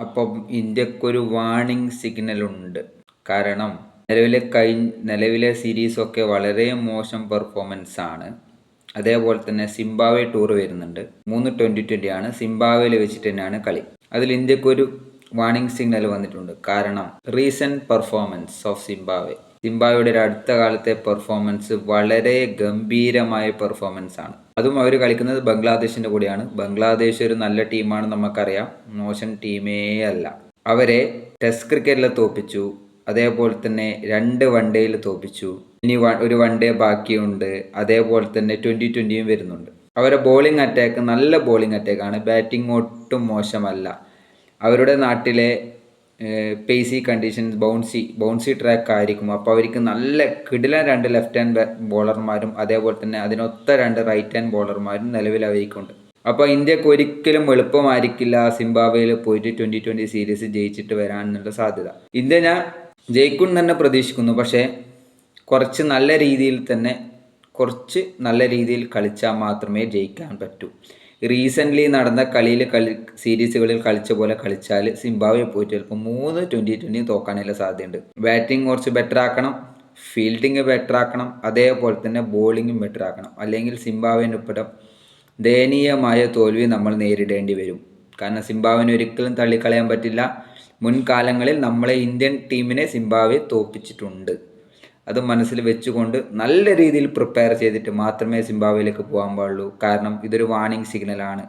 അപ്പം ഇന്ത്യക്കൊരു വാർണിംഗ് സിഗ്നലുണ്ട്. കാരണം നിലവിലെ സീരീസൊക്കെ വളരെ മോശം പെർഫോമൻസാണ്. അതേപോലെ തന്നെ സിംബാബ്വെ ടൂർ വരുന്നുണ്ട്. 3 2020 ആണ്. സിംബാബ്വേയിൽ വെച്ചിട്ട് തന്നെയാണ് കളി. അതിൽ ഇന്ത്യക്കൊരു വാർണിംഗ് സിഗ്നൽ വന്നിട്ടുണ്ട്. കാരണം റീസെൻറ്റ് പെർഫോമൻസ് ഓഫ് സിംബാബ്വേയുടെ ഒരു അടുത്ത കാലത്തെ പെർഫോമൻസ് വളരെ ഗംഭീരമായ പെർഫോമൻസ് ആണ്. അതും അവർ കളിക്കുന്നത് ബംഗ്ലാദേശിൻ്റെ കൂടെയാണ്. ബംഗ്ലാദേശ് ഒരു നല്ല ടീമാണ്, നമുക്കറിയാം. മോശം ടീമേ അല്ല. അവരെ ടെസ്റ്റ് ക്രിക്കറ്റിൽ തോൽപ്പിച്ചു. അതേപോലെ തന്നെ 2 വൺഡേയിൽ തോൽപ്പിച്ചു. ഇനി ഒരു വൺഡേ ബാക്കിയുണ്ട്. അതേപോലെ തന്നെ 2020 വരുന്നുണ്ട്. അവരുടെ ബോളിംഗ് അറ്റാക്ക് നല്ല ബോളിംഗ് അറ്റാക്കാണ്. ബാറ്റിംഗ് ഒട്ടും മോശമല്ല. അവരുടെ നാട്ടിലെ പേസി കണ്ടീഷൻസ് ബൗൺസി ട്രാക്ക് ആയിരിക്കും. അപ്പോൾ അവർക്ക് നല്ല കിടിലൻ 2 ലെഫ്റ്റ് ഹാൻഡ് ബോളർമാരും അതേപോലെ തന്നെ അതിനൊത്ത 2 റൈറ്റ് ഹാൻഡ് ബോളർമാരും നിലവിൽ അവർക്കുണ്ട്. അപ്പോൾ ഇന്ത്യക്ക് ഒരിക്കലും എളുപ്പമായിരിക്കില്ല സിംബാബ്വേയിൽ പോയിട്ട് 2020 സീരീസ് ജയിച്ചിട്ട് വരാനുള്ള സാധ്യത. ഇന്ത്യ ഞാൻ ജയിക്കും തന്നെ പ്രതീക്ഷിക്കുന്നു. പക്ഷേ കുറച്ച് നല്ല രീതിയിൽ കളിച്ചാൽ മാത്രമേ ജയിക്കാൻ പറ്റൂ. റീസെൻ്റ്ലി നടന്ന സീരീസുകളിൽ കളിച്ച പോലെ കളിച്ചാൽ സിംബാബ്വെ പോയിട്ട് ചിലപ്പോൾ 3 2020 തോക്കാനുള്ള സാധ്യതയുണ്ട്. ബാറ്റിംഗ് കുറച്ച് ബെറ്റർ ആക്കണം, ഫീൽഡിങ് ബെറ്റർ ആക്കണം, അതേപോലെ തന്നെ ബോളിങ്ങും ബെറ്റർ ആക്കണം. അല്ലെങ്കിൽ സിംബാബ്വേൻ്റെ ഒപ്പം ദയനീയമായ തോൽവി നമ്മൾ നേരിടേണ്ടി വരും. കാരണം സിംബാബ്വേനെ ഒരിക്കലും തള്ളിക്കളയാൻ പറ്റില്ല. മുൻകാലങ്ങളിൽ നമ്മളെ ഇന്ത്യൻ ടീമിനെ സിംബാബ്വെ തോൽപ്പിച്ചിട്ടുണ്ട്. അത് മനസ്സിൽ വെച്ചുകൊണ്ട് നല്ല രീതിയിൽ പ്രിപ്പയർ ചെയ്തിട്ട് മാത്രമേ സിംബാബ്വേയിലേക്ക് പോകാൻ പാടുള്ളൂ. കാരണം ഇതൊരു വാർണിംഗ് സിഗ്നലാണ്.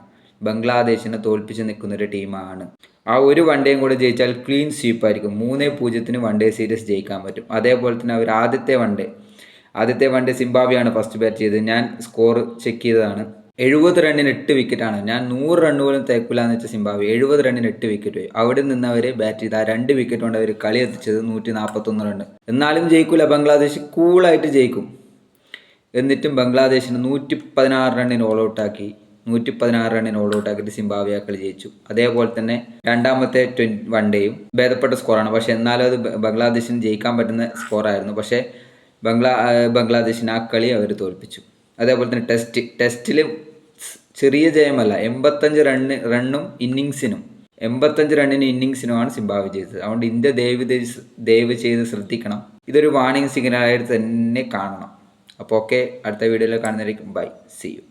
ബംഗ്ലാദേശിനെ തോൽപ്പിച്ച് നിൽക്കുന്നൊരു ടീമാണ്. ആ ഒരു വൺഡേയും കൂടെ ജയിച്ചാൽ ക്ലീൻ സ്വീപ്പായിരിക്കും. 3-0 വൺഡേ സീരീസ് ജയിക്കാൻ പറ്റും. അതേപോലെ തന്നെ അവർ ആദ്യത്തെ വൺഡേ സിംബാബ്വെയാണ് ഫസ്റ്റ് ബാറ്റ് ചെയ്തത്. ഞാൻ സ്കോർ ചെക്ക് ചെയ്തതാണ്. 70 റണ്ണിന് 8 വിക്കറ്റാണ്. ഞാൻ 100 റണ്ണ് പോലും തേക്കില്ലാന്ന് വെച്ച സിംബാബ്വെ 70 റണ്ണിന് 8 വിക്കറ്റ് പോയി. അവിടെ നിന്ന് അവർ ബാറ്റ് ചെയ്ത് ആ 2 വിക്കറ്റ് കൊണ്ട് അവർ കളി എത്തിച്ചത് 141 റണ്ണ്. എന്നാലും ജയിക്കില്ല. ബംഗ്ലാദേശ് കൂളായിട്ട് ജയിക്കും. എന്നിട്ടും ബംഗ്ലാദേശിന് 116 റണ്ണിന് ഓൾ ഔട്ടാക്കി. 116 റണ്ണിന് ഓൾ ഔട്ടാക്കിയിട്ട് സിംബാബ്വെ കളി ജയിച്ചു. അതേപോലെ തന്നെ രണ്ടാമത്തെ വൺഡേയും ഭേദപ്പെട്ട സ്കോറാണ്. പക്ഷെ എന്നാലും അത് ബംഗ്ലാദേശിന് ജയിക്കാൻ പറ്റുന്ന സ്കോറായിരുന്നു. പക്ഷേ ബംഗ്ലാദേശിന് ആ കളി അവർ തോൽപ്പിച്ചു. അതേപോലെ തന്നെ ടെസ്റ്റിൽ ചെറിയ ജയമല്ല. 85 റണ്ണിന് ഇന്നിങ്സിനുമാണ് സിംബാബ്വെ ചെയ്തത്. അതുകൊണ്ട് ഇന്ത്യ ദയവ് ചെയ്ത് ശ്രദ്ധിക്കണം. ഇതൊരു വാർണിംഗ് സിഗ്നലായിട്ട് തന്നെ കാണണം. അപ്പോൾ ഓക്കെ, അടുത്ത വീഡിയോയിൽ കാണുന്നതായിരിക്കും. By, see you.